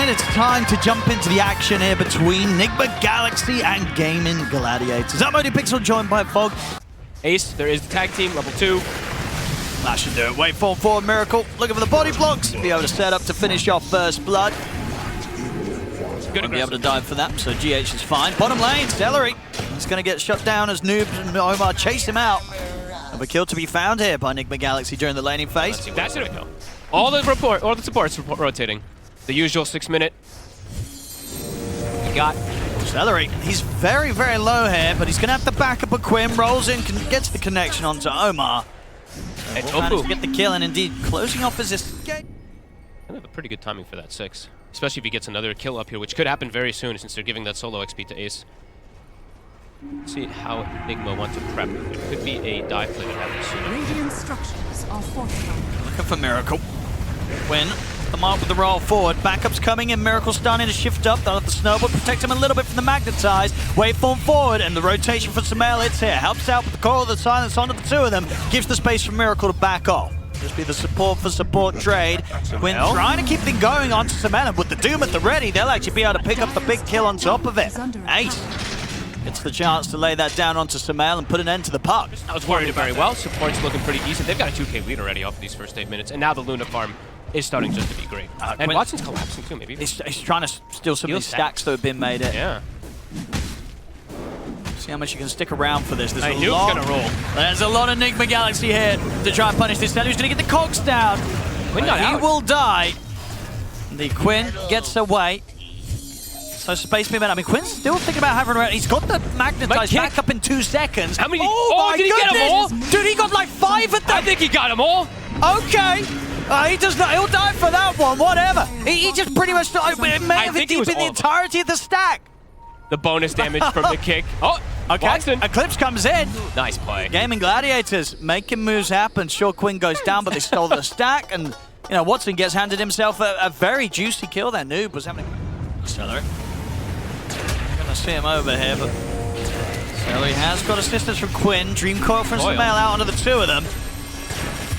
right, it's time to jump into the action here between NIGMA Galaxy and GAIMIN Gladiators. I'm ODPixel, joined by Fog. Ace, there is the tag team, level 2. That should do it. Wait forward, Miracle. Looking for the body blocks. Be able to set up to finish off first blood. Won't be able to dive for that, so GH is fine. Bottom lane, Celery. He's going to get shut down as Noob and Omar chase him out. Of a kill to be found here by NIGMA Galaxy during the laning phase. That's it. All the supports rotating. The usual 6-minute. We got Celery. He's very, very low here, but he's going to have to back up a Quinn. Rolls in, gets the connection onto Omar. and Managed to get the kill, and indeed closing off his escape. I have a pretty good timing for that 6. Especially if he gets another kill up here, which could happen very soon since they're giving that solo XP to Ace. Let's see how NIGMA want to prep. There could be a dive play that happens soon. Radiant structures are fortified. Looking for Miracle. Quinn, the mark with the roll forward. Backup's coming in. Miracle starting to shift up. They'll have the snowball, protect him a little bit from the magnetize. Waveform forward, and the rotation for Sumail hits here. Helps out with the core of the silence onto the two of them. Gives the space for Miracle to back off. Just be the support for support trade. Quinn trying to keep things going onto Sumail, and with the Doom at the ready, they'll actually be able to pick up the big kill on top of it. Ace gets the chance to lay that down onto Sumail and put an end to the puck. I was worried very well. Support's looking pretty decent. They've got a 2K lead already off of these first 8 minutes, and now the Luna farm is starting just to be great. And Quinn, Watson's collapsing too, maybe. He's trying to steal some of these stacks that have been made in. Yeah. See how much you can stick around for this. I knew it was gonna roll. There's a lot of NIGMA Galaxy here to try and punish this. Who's going to get the cogs down? Quinn got He out. will die. The Quinn gets away. So space movement. I mean, Quinn's still thinking about having around. He's got the magnetize back up in 2 seconds. How many? Oh my did he get them all? Dude, he got like 5 at them. I think he got them all. Okay. He does not. He'll die for that one. Whatever. He just pretty much may have hit deep in the entirety of the stack. The bonus damage from the kick. Oh, okay. Watson. Eclipse comes in. Nice play. GAIMIN Gladiators making moves happen. Sure, Quinn goes down, but they stole the stack, and you know Watson gets handed himself a very juicy kill there. Noob was having a Celery. Gonna see him over here, but Celery has got assistance from Quinn. Dream Coil from Sumail out onto the two of them.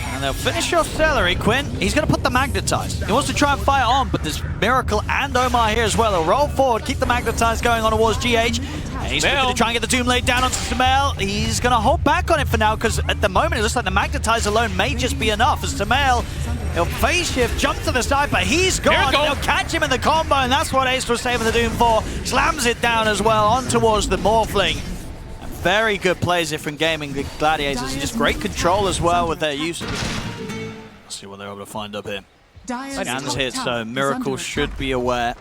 And they'll finish off Celery. Quinn, he's going to put the magnetize. He wants to try and fire on, but there's Miracle and Omar here as well. He'll roll forward, keep the magnetize going on towards GH. And he's looking to try and get the Doom laid down onto Sumail. He's going to hold back on it for now, because at the moment it looks like the magnetize alone may just be enough. As Sumail, he'll phase shift, jump to the side, but he's gone. They'll catch him in the combo, and that's what Ace was saving the Doom for. Slams it down as well on towards the Morphling. Very good plays here from GAIMIN Gladiators, and just great control as well with their use of it. Let's see what they're able to find up here. Scans hit, so Miracle should be aware.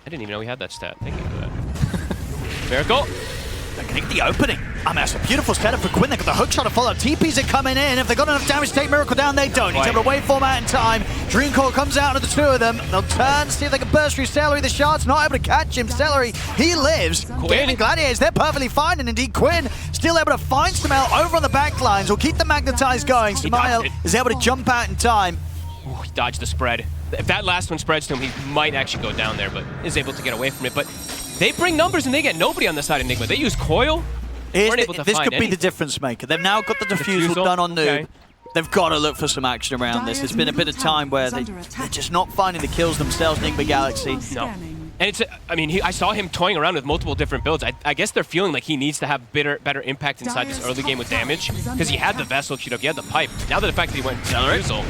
I didn't even know we had that stat. Thank you for that. Miracle. They're going to get the opening. I mean, that's a beautiful setup for Quinn. They've got the hook shot to follow. TPs are coming in. If they've got enough damage to take Miracle down, they don't. He's able to waveform out in time. Dream Coil comes out of the two of them. They'll turn, see if they can burst through Celery. The shard's not able to catch him. Celery, he lives. GAIMIN Gladiators, they're perfectly fine. And indeed, Quinn still able to find Sumail over on the back lines. Will keep the magnetize going. Sumail is able to jump out in time. Ooh, he dodged the spread. If that last one spreads to him, he might actually go down there, but is able to get away from it. But they bring numbers and they get nobody on the side of NIGMA. They use Coil. This could be the difference maker. They've now got the defusal done on Noob. Okay. They've got to look for some action around this. It's been a bit of time where they're just not finding the kills themselves, NIGMA Galaxy. No. And it's, I mean, I saw him toying around with multiple different builds. I guess they're feeling like he needs to have better impact inside this early game with damage, because he had the Vessel queued up, he had the Pipe. Now that the fact that he went defusal,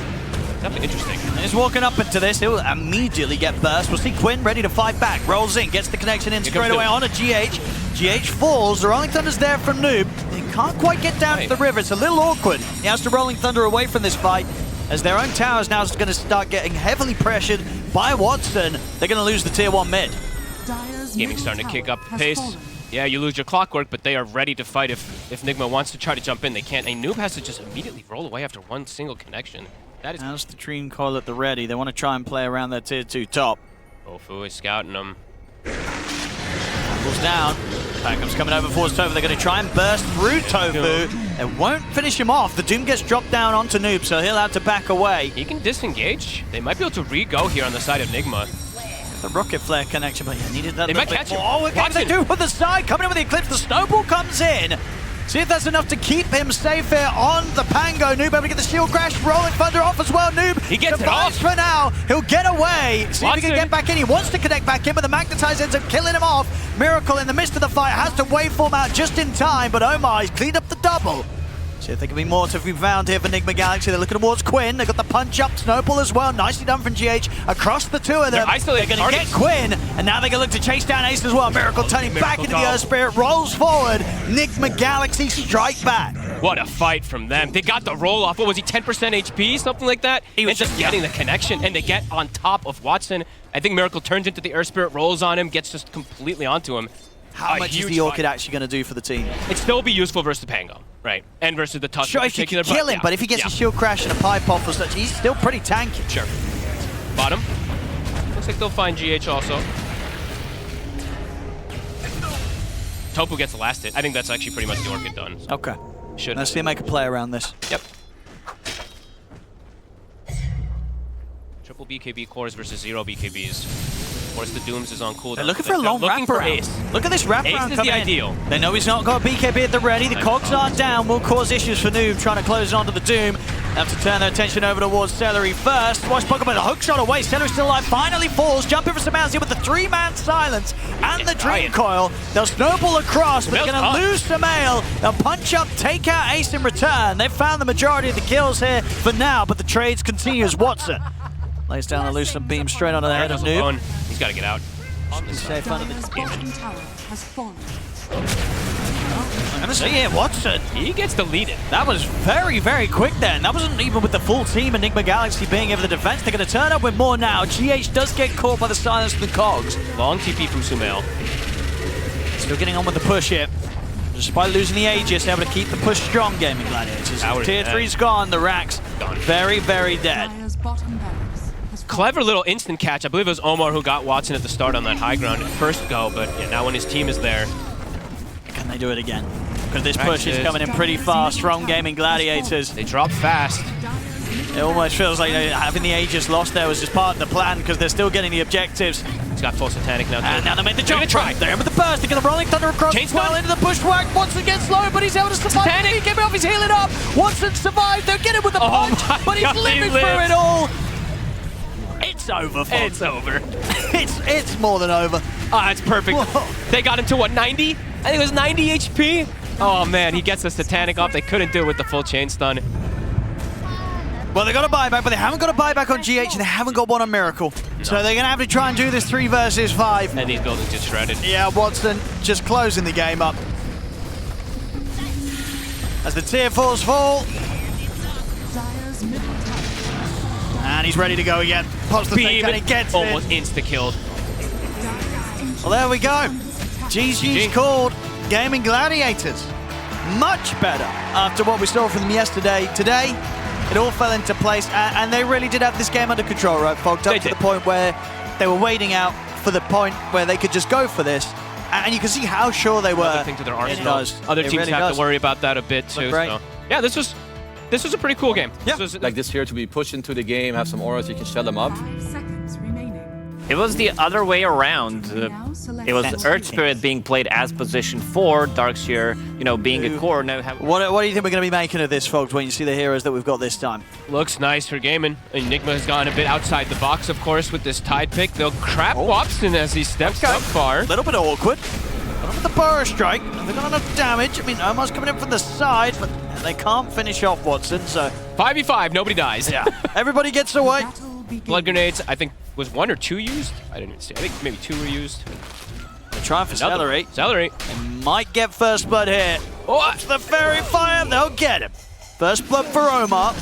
definitely interesting. And he's walking up into this. He'll immediately get burst. We'll see Quinn ready to fight back. Rolls in, gets the connection in straight away on a GH. GH falls. The Rolling Thunder's there from Noob. He can't quite get down to the river. It's a little awkward. He has to Rolling Thunder away from this fight, as their own tower's now going to start getting heavily pressured by Watson. They're going to lose the tier 1 mid. GAIMIN's starting to kick up the pace. Yeah, you lose your clockwork, but they are ready to fight if NIGMA wants to try to jump in. They can't. A Noob has to just immediately roll away after one single connection. That is. How's the Dream Coil at the ready? They want to try and play around their tier 2 top. Ofu is scouting them. Pulls down. Backup's coming over towards Tofu. They're going to try and burst through Tofu. It won't finish him off. The Doom gets dropped down onto Noob, so he'll have to back away. He can disengage. They might be able to re-go here on the side of NIGMA. The rocket flare connection, but yeah, needed that. They might catch him. Oh, again, they do with the side. Coming in with the Eclipse. The snowball comes in. See if that's enough to keep him safe here on the Pango. Noob able to get the shield crash, rolling thunder off as well. Noob, he gets it off for now. He'll get away. See if he can Watson. get back in. He wants to connect back in, but the Magnetize ends up killing him off. Miracle in the midst of the fight has to waveform out just in time, but Omar, he's cleaned up the double. See if there can be more to be found here for NIGMA Galaxy. They're looking towards Quinn. They've got the punch up, Snowball as well. Nicely done from GH across the two of them. They're going to get Quinn, and now they're going to look to chase down Ace as well. Miracle turning back into the Earth Spirit, rolls forward. NIGMA Galaxy strike back. What a fight from them. They got the roll off. What was he, 10% HP, something like that? He was just getting the connection, and they get on top of Watson. I think Miracle turns into the Earth Spirit, rolls on him, gets just completely onto him. How much is the Orchid actually going to do for the team? It'd still be useful versus the Pango, right? And versus the Touch. Sure, if you can kill him, but if he gets a shield crash and a pipe off or such, he's still pretty tanky. Sure. Bottom. Looks like they'll find GH also. Topu gets the last hit. I think that's actually pretty much the Orchid done. So. Okay. Let's see him make a play around this. Yep. Triple BKB cores versus 0 BKBs. Of course, the Dooms is on cooldown. They're looking for a long wraparound. Look at this wraparound. Ace is the ideal. They know he's not got a BKB at the ready. The cogs aren't down. Will cause issues for Noob trying to close onto the Doom. They have to turn their attention over towards Celery first. Watch Pokemon, a hook shot away. Celery still alive. Finally falls. Jumping for Samaz here with the 3-man silence and the Dream Coil. They'll snowball across, but they're going to lose Samael. They'll punch up, take out Ace in return. They've found the majority of the kills here for now, but the trades continue as Watson lays down a loose and beam straight onto the head of Noob. He's got to get out. Safe under the bottom tower has fallen. I'm going to see here, Watson. He gets deleted. That was very, very quick then. That wasn't even with the full team and NIGMA Galaxy being over the defense. They're going to turn up with more now. GH does get caught by the silence of the cogs. Long TP from Sumail. Still getting on with the push here. Despite losing the Aegis, able to keep the push strong, Gaming Gladiators. Tier 3's gone, the Rack's gone. Very, very dead. Clever little instant catch. I believe it was Omar who got Watson at the start on that high ground at first go, but yeah, now when his team is there. Can they do it again? Because this push is coming in pretty fast from Gaming Gladiators. They drop fast. It almost feels like having the Aegis lost there was just part of the plan because they're still getting the objectives. He's got full Satanic now. And now they made the jump. They're in with the burst. They get the rolling thunder across as well into the bushwhack. Watson gets low, but he's able to survive. Satanic. He came off, he's healing up. Watson survived. They'll get him with the punch, but he's living through it all. It's over, folks. It's over. it's more than over. Ah, it's perfect. Whoa. They got him to what, 90? I think it was 90 HP. Oh man, he gets the Satanic off. They couldn't do it with the full chain stun. Well, they got a buyback, but they haven't got a buyback on GH, and they haven't got one on Miracle. No. So they're going to have to try and do this 3 versus 5. And these buildings get shredded. Yeah, Watson just closing the game up. As the tier 4s fall. And he's ready to go again. Pops the thing and he gets almost it. insta-killed. Well, there we go. GG's called Gaming Gladiators. Much better after what we saw from them yesterday. Today, it all fell into place, and they really did have this game under control, right, folks? Up to the point where they were waiting out for the point where they could just go for this. And you can see how sure they were. Another thing to their arsenal. Other teams really have to worry about that a bit too. So. Yeah, this was a pretty cool game. Yeah. Like this here to be pushed into the game, have some auras, you can shut them up. 5 seconds remaining. It was the other way around. It was Earth Spirit being played as position 4, Darkseer, being a core. Now what do you think we're going to be making of this, folks, when you see the heroes that we've got this time? Looks nice for GAIMIN. NIGMA has gone a bit outside the box, of course, with this Tide pick. They'll crap Watson as he steps up far. A little bit awkward. With the Burrow Strike, they've got enough damage. I mean, Omar's coming in from the side, but they can't finish off Watson, so... 5v5, nobody dies. Yeah, everybody gets away. Blood grenades, I think, was 1 or 2 used? I didn't even see. I think maybe 2 were used. They're trying for Celery. Celery. They might get first blood here. Watch the Fairy Fire, they'll get him. First blood for Omar.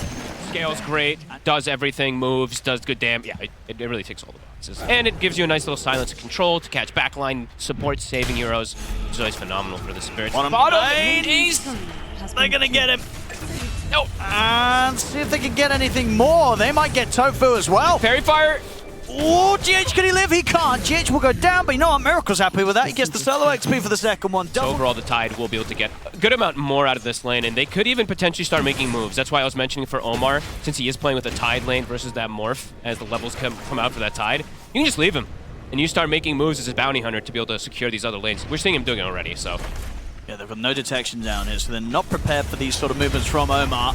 Scale's great, does everything, moves, does good damage. Yeah, it really ticks all the boxes. And it gives you a nice little silence of control to catch backline support, saving heroes, which is always phenomenal for the Spirits. Bottom ladies, they're gonna get him. Nope. And see if they can get anything more. They might get Tofu as well. Fairy Fire. Oh, GH, can he live? He can't. GH will go down, but you know what? Miracle's happy with that. He gets the solo XP for the second one. So overall, the Tide will be able to get a good amount more out of this lane, and they could even potentially start making moves. That's why I was mentioning for Omar, since he is playing with a Tide lane versus that Morph, as the levels come out for that Tide, you can just leave him, and you start making moves as a bounty hunter to be able to secure these other lanes. We're seeing him doing it already, so Yeah, they've got no detection down here, so they're not prepared for these sort of movements from Omar.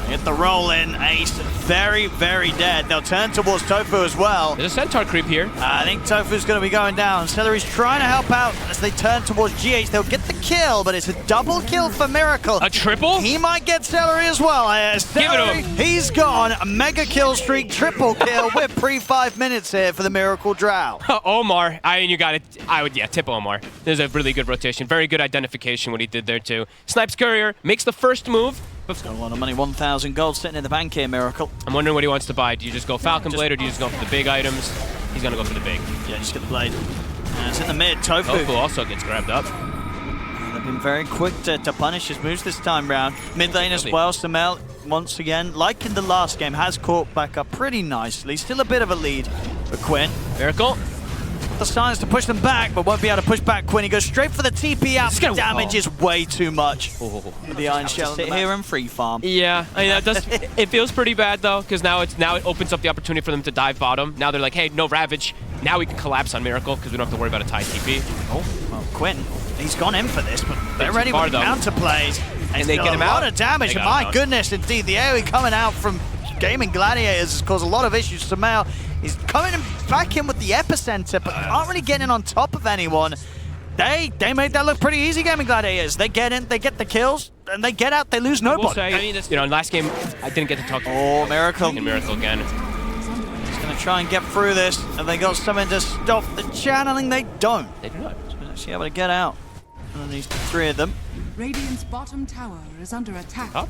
Hit the roll in, Ace, very, very dead. They'll turn towards Tofu as well. There's a Centaur creep here. I think Tofu's going to be going down. Celery's trying to help out as they turn towards GH. They'll get the kill, but it's a double kill for Miracle. A triple? He might get Celery as well. Give it to him. He's gone. A mega kill streak, triple kill. We're pre-5 minutes here for the Miracle Drow. Omar, I mean, you got it. I would, yeah, tip Omar. There's a really good rotation. Very good identification what he did there, too. Snipes Courier, makes the first move. Got a lot of money, 1,000 gold sitting in the bank here, Miracle. I'm wondering what he wants to buy. Do you just go Falcon Blade or do you just go for the big items? He's going to go for the big. Yeah, just get the blade. It's in the mid, Tofu. Tofu also gets grabbed up. They've been very quick to punish his moves this time round. Mid lane as well, Samel, once again, like in the last game, has caught back up pretty nicely. Still a bit of a lead for Quinn. Miracle. The signs to push them back, but won't be able to push back Quinn. He goes straight for the TP out. The damage is way too much. The Iron Shell sit here and free farm. Yeah, I mean, that does, it feels pretty bad though, because now it opens up the opportunity for them to dive bottom. Now they're like, hey, no Ravage. Now we can collapse on Miracle because we don't have to worry about a tie TP. Oh, well, Quinn, he's gone in for this, but they're ready with counter plays. And they get him out. A lot of damage, and my goodness, indeed, the AoE coming out from Gaming Gladiators has caused a lot of issues to Mel. He's coming back in with the epicenter, but can't really get in on top of anyone. They made that look pretty easy, Gaming Gladiators. They get in, they get the kills, and they get out, they lose nobody. Say, I mean, you know, in last game, I didn't get to talk to Miracle. Miracle again. He's going to try and get through this, and they got something to stop the channeling. They don't. They do not. So they're actually able to get out. And these three of them. Radiant's bottom tower is under attack. Huh?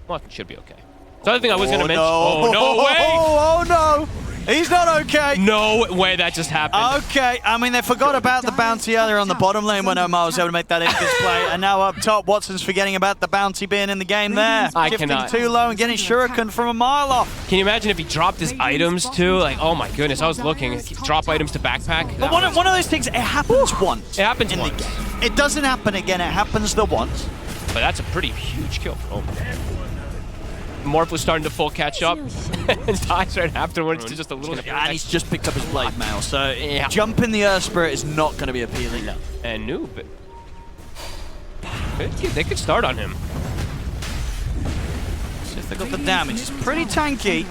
Well, it should be okay. So the other thing I was going to mention. No. Oh, no way! Oh, no! He's not okay! No way that just happened. Okay, I mean, they forgot about the bounty earlier on the bottom lane when Omar was able to make that infamous play, and now up top, Watson's forgetting about the bounty being in the game there. I Shifting cannot. too low and getting Shuriken from a mile off. Can you imagine if he dropped his items too? Like, oh my goodness, I was looking. Drop items to backpack. But one of those things, it happens once. It happens in once. the game. It doesn't happen again, it happens the once. But that's a pretty huge kill for Omar. Morph was starting to full catch up and dies right afterwards to just a little. Yeah, and he's just picked up his blade mail, so jumping the Earth Spirit is not going to be appealing. No. And Noob, they could start on him. See if they got the damage. It's pretty tanky.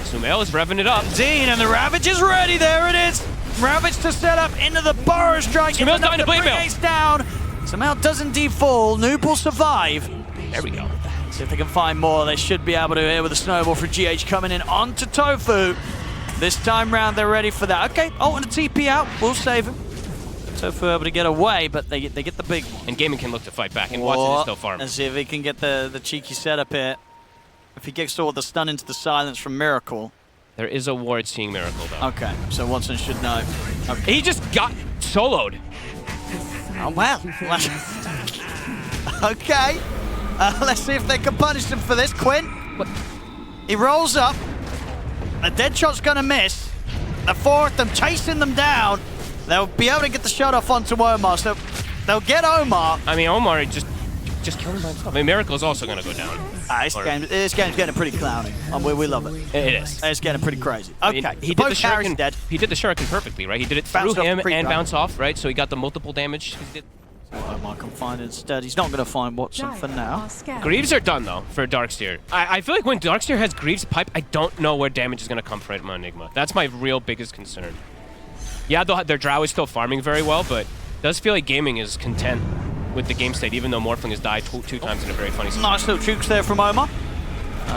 Sumail is revving it up. Dean, and the Ravage is ready. There it is. Ravage to set up into the Burrow Strike. Sumail's dying to blade mail. Ace down. Sumail does indeed fall. Noob will survive. There we go. See if they can find more. They should be able to here with a snowball for GH coming in onto Tofu. This time round, they're ready for that. Okay, and a TP out. We'll save him. Tofu able to get away, but they get the big one. And Gaming can look to fight back, and Watson is still farming. Let's see if he can get the cheeky setup here. If he gets all the stun into the silence from Miracle. There is a ward seeing Miracle, though. Okay, so Watson should know. Okay. He just got soloed. Oh, well. Okay. Let's see if they can punish him for this. Quinn. What? He rolls up. A dead shot's going to miss. The four of them chasing them down. They'll be able to get the shot off onto Omar, so they'll get Omar. I mean, Omar just killed him by himself. I mean, Miracle's also going to go down. This game's getting pretty clowny. We love it. It is. It's getting pretty crazy. Okay, I mean, he did the Shuriken. He did the Shuriken perfectly, right? He did it through him and bounce off, right? So he got the multiple damage. Omar can find it instead. He's not going to find Watson for now. Greaves are done, though, for Darkseer. I feel like when Darkseer has Greaves pipe, I don't know where damage is going to come from Enigma. That's my real biggest concern. Yeah, their Drow is still farming very well, but it does feel like Gaming is content with the game state, even though Morphling has died two times in a very funny situation. Nice little jukes there from Omar,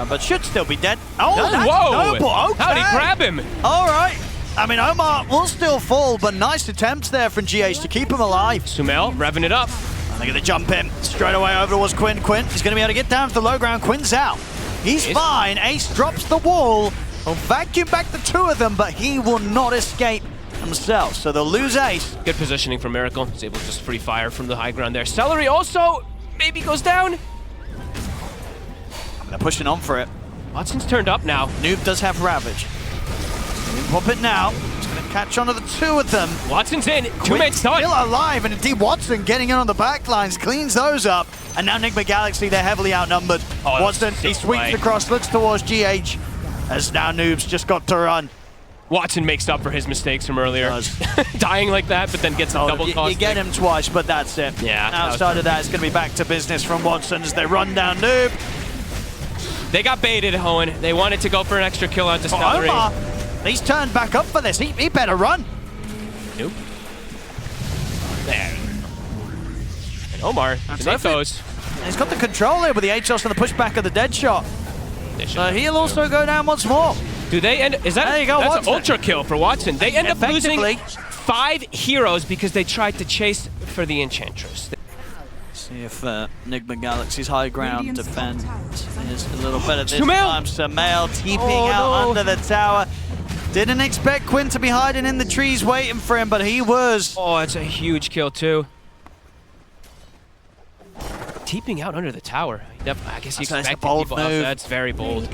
but should still be dead. Oh, that's whoa! noble. Okay. How'd he grab him? All right. I mean, Omar will still fall, but nice attempts there from GH to keep him alive. Sumail revving it up. They're going to jump him straight away over towards Quinn. Quinn is going to be able to get down to the low ground. Quinn's out. He's fine. Ace drops the wall. He'll vacuum back the two of them, but he will not escape himself. So they'll lose Ace. Good positioning from Miracle. He's able to just free fire from the high ground there. Celery also maybe goes down. They're pushing on for it. Watson's turned up now. Noob does have Ravage. Pop it now. He's going to catch on to the two of them. Watson's in. Two-man stun. Still alive, and indeed Watson getting in on the back lines, cleans those up. And now Nigma Galaxy, they're heavily outnumbered. Watson, he sweeps across, looks towards GH. As now Noob's just got to run. Watson makes up for his mistakes from earlier. Dying like that, but then gets a double cost. You get him twice, but that's it. Yeah. Outside of that, it's going to be back to business from Watson as they run down Noob. They got baited, Hoenn. They wanted to go for an extra kill on Distillery. Omar, he's turned back up for this. He better run. Nope. There. And Omar, goes. He's got the control here with the HLs and the pushback of the dead shot. He'll also go down once more. Do they end? Is that? There you go, that's Watson. an ultra kill for Watson. They end up losing 5 heroes because they tried to chase for the Enchantress. See if NIGMA Galaxy's high ground Radiant's defense top tower is a little better this Sumail! time. Sumail TPing out under the tower. Didn't expect Quinn to be hiding in the trees waiting for him, but he was. Oh, it's a huge kill too. Teeping out under the tower. I guess he That's a expected bold people out. move. That's very bold.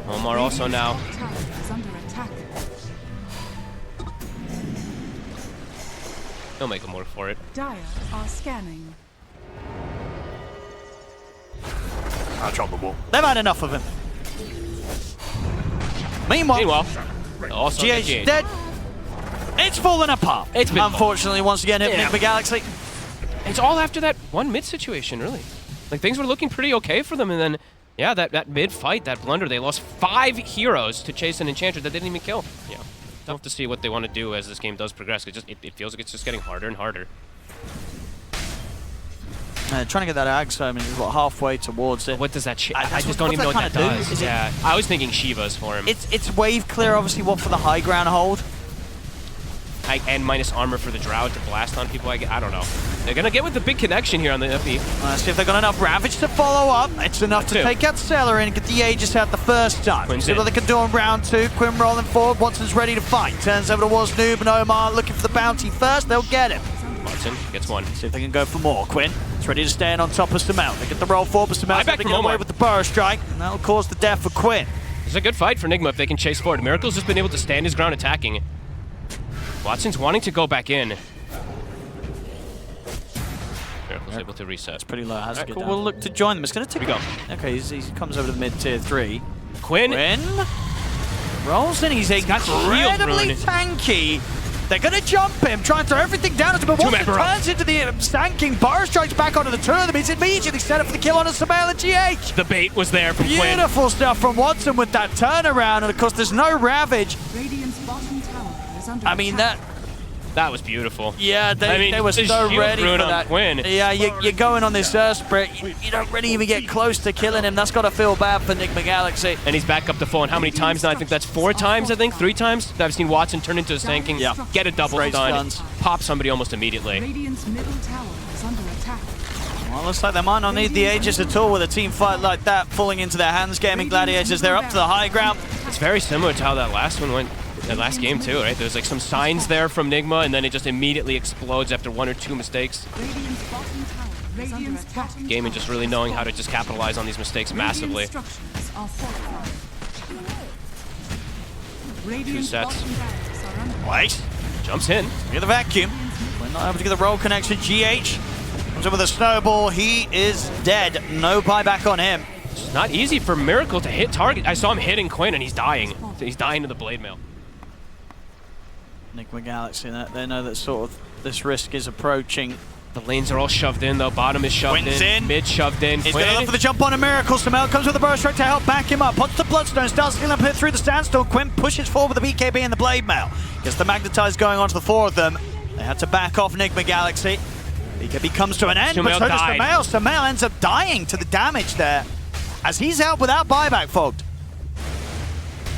Omar also now. Radiant's top tower is under attack. He'll make him work for it. Dire are scanning. They've had enough of him. Meanwhile, Also GH dead. It's fallen apart. It's been unfortunately once again hit Yeah. NIGMA Galaxy. It's all after that one mid situation, really. Like, things were looking pretty okay for them, and then, yeah, that mid fight, that blunder, they lost 5 heroes to chase an Enchantress that didn't even kill. Yeah. Tough to see what they want to do as this game does progress. It feels like it's just getting harder and harder. Trying to get that Ag, I mean, he's about halfway towards it. What does that I just don't even know what that kinda does. Yeah, I was thinking Shiva's for him. It's wave clear, obviously, what for the high ground hold. And minus armor for the Drow to blast on people. I don't know. They're going to get with the big connection here on the FE. Let's see if they've got enough Ravage to follow up. It's enough to 2. take out Celery and get the Aegis out the first time. Quinn's See what in. they can do on round 2. Quinn rolling forward. Watson's ready to fight. Turns over towards Noob and Omar looking for the bounty first. They'll get him. Watson gets 1. See if they can go for more. Quinn is ready to stand on top of Sumail. They get the roll forward, but Sumail's back going to from get away Omar. with the burrow strike, and that'll cause the death for Quinn. It's a good fight for Nigma if they can chase forward. Miracle's just been able to stand his ground attacking. Watson's wanting to go back in. Miracle's able to reset. It's pretty low. Has to Alright, get cool. down. We'll look to join them. It's going to take. Here we Okay, he comes over to the mid tier 3. Quinn. Rolls in. He's got shield incredibly rune. tanky. They're going to jump him, try and throw everything down at him, but once it turns into the stanking burrow strikes back onto the 2 of them, he's immediately set up for the kill on Sumail and GH. The bait was there from Quinn. Beautiful stuff from Watson with that turnaround, and of course there's no Ravage. Radiant's bottom tower is under I mean, attack. That was beautiful. Yeah, they were the so shield ready for rune on that. Quinn. Yeah, you're going on this sprint. You don't really even get close to killing him. That's got to feel bad for NIGMA Galaxy. And he's back up to full. And how many times now? I think that's 4 times, 3 times that I've seen Watson turn into a stanking, get a double Great stun, stuns. pop somebody almost immediately. Radiant's middle tower is under attack. Well, looks like they might not need the Aegis at all with a team fight like that falling into their hands. Gaming Gladiators, they're up to the high ground. It's very similar to how that last one went. That last game too, right? There's like some signs there from Nigma, and then it just immediately explodes after 1 or 2 mistakes. Radiant's bottom tower is under attack. Gaming just really knowing how to just capitalize on these mistakes massively. Radiant structures are fortified. Radiant's sets. bottom barracks are under Wait, Jumps in. get the vacuum. We're not able to get the roll connection. GH comes over the snowball. He is dead. No buyback on him. It's not easy for Miracle to hit target. I saw him hitting Quinn, and he's dying. He's dying to the blade mail. NIGMA Galaxy, they know that sort of this risk is approaching. The lanes are all shoved in, though. Bottom is shoved Quinn's in. Mid shoved in. He's going to look for the jump on a Miracle. Sumail comes with the burst strike to help back him up. Puts the Bloodstone, starts to hit through the standstill. Quinn pushes forward with the BKB and the Blade Mail. Gets the Magnetize going onto the 4 of them. They had to back off NIGMA Galaxy. BKB comes to an end, but so does Sumail. Sumail ends up dying to the damage there, as he's out without buyback, Fogged.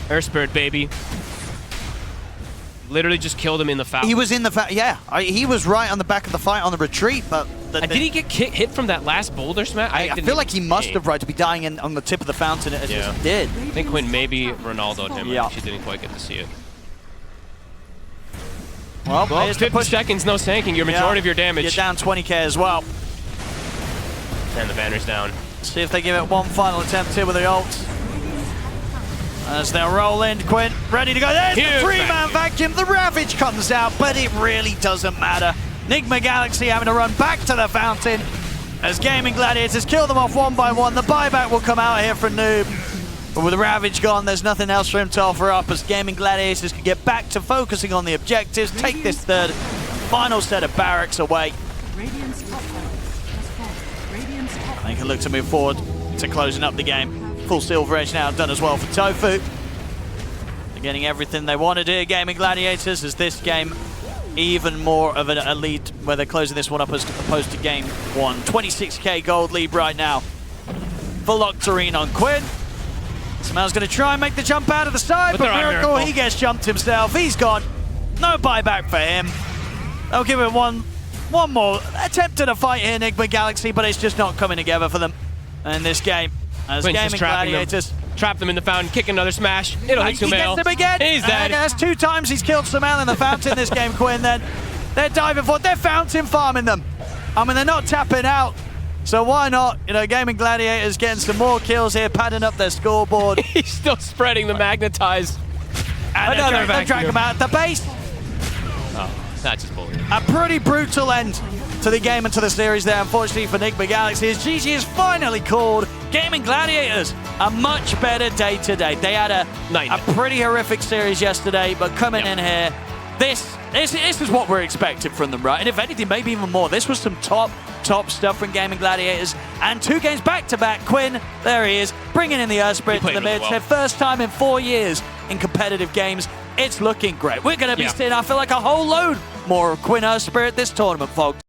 Earth Spirit, baby. Literally just killed him in the foul. He was in the he was right on the back of the fight on the retreat, but Did he get hit from that last boulder smash? I feel like he must have right to be dying on the tip of the fountain as he did. I think Quinn maybe Ronaldo'd him. Yeah. She didn't quite get to see it. Well, Well, here's the 50 push. seconds, no sanking. Your majority of your damage. You're down 20k as well. And the banner's down. See if they give it one final attempt here with the ult. As they'll roll in, Quinn ready to go. There's the Huge 3-man vacuum. The Ravage comes out, but it really doesn't matter. NIGMA Galaxy having to run back to the fountain as Gaming Gladiators kill them off 1 by 1. The buyback will come out here for Noob. But with the Ravage gone, there's nothing else for him to offer up as Gaming Gladiators can get back to focusing on the objectives, take this third, final set of barracks away. Radiant's top tower has fallen. Radiant's top They can look to move forward to closing up the game. Full Silver Edge now done as well for Tofu. They're getting everything they wanted here, Gaming Gladiators, as this game even more of a lead where they're closing this one up as opposed to game one. 26k gold lead right now for Loctarine on Quinn. Smel's going to try and make the jump out of the side, but Miracle, he gets jumped himself. He's gone. No buyback for him. They'll give it one more attempt at a fight here, Enigma Galaxy, but it's just not coming together for them in this game. As Quinn's Gaming just trapping Gladiators. Trap them in the fountain, kick another smash. It'll hit He Sumail. gets him again. He's dead. That's 2 times he's killed Sumail in the fountain this game, Quinn. Then they're diving for it. They're fountain farming them. I mean, they're not tapping out. So why not? You know, Gaming Gladiators getting some more kills here, padding up their scoreboard. He's still spreading the magnetize. And they're dragging him out at the base. Oh, that's just bullying. A pretty brutal end to the game and to the series there, unfortunately, for Enigma Galaxy, as GG has finally called Gaming Gladiators a much better day today. They had a pretty horrific series yesterday, but coming in here, this is what we're expecting from them, right? And if anything, maybe even more. This was some top stuff from Gaming Gladiators. And 2 games back-to-back. Quinn, there he is, bringing in the Earth Spirit to the mid. It's their first time in 4 years in competitive games. It's looking great. We're going to be seeing, I feel like, a whole load more of Quinn Earth Spirit this tournament, folks.